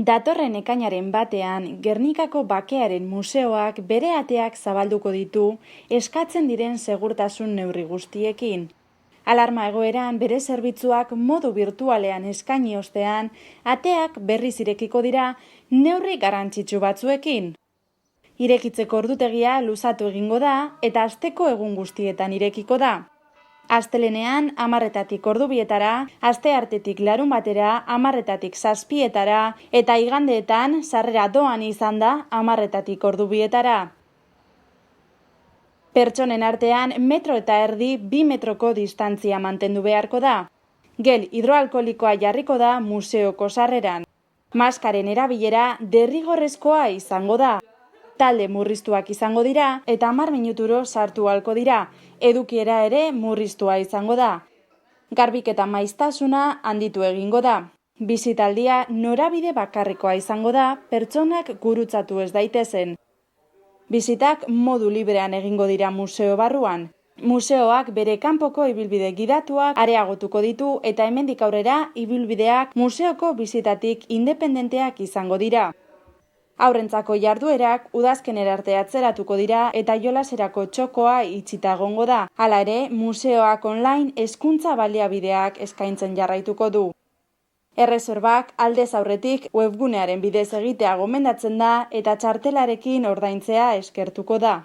Datorren ekainaren batean, Gernikako Bakearen Museoak bere ateak zabalduko ditu eskatzen diren segurtasun neurri guztiekin. Alarma egoeran bere zerbitzuak modu virtualean eskaini ostean, ateak berriz irekiko dira neurri garrantzitsu batzuekin. Irekitzeko ordutegia luzatu egingo da eta asteko egun guztietan irekiko da. Astelenean 10:00 ordubietara, asteartetik larunbatera 10:00 zazpietara eta igandeetan sarrera doan izan da 10:00 ordubietara. Pertsonen artean 1,5 metro 2 metroko distantzia mantendu beharko da. Gel hidroalkoholikoa jarriko da museoko sarreran. Maskaren erabilera derrigorrezkoa izango da. Talde murriztuak izango dira eta 10 minuturo sartu ahalko dira. Edukiera ere murriztua izango da. Garbiketa maiztasuna handitu egingo da. Bisitaldia norabide bakarrekoa izango da, pertsonak gurutzatu ez daitezen. Bisitak modu librean egingo dira museo barruan. Museoak bere kanpoko ibilbide gidatuak areagotuko ditu eta hemendik aurrera ibilbideak museoko bisitatik independenteak izango dira. Haurrentzako jarduerak udazkenera arte atzeratuko dira eta jolaserako txokoa itxita egongo da. Hala ere, museoak online hezkuntza baliabideak eskaintzen jarraituko du. Erreserbak aldez aurretik webgunearen bidez egitea gomendatzen da eta txartelarekin ordaintzea eskertuko da.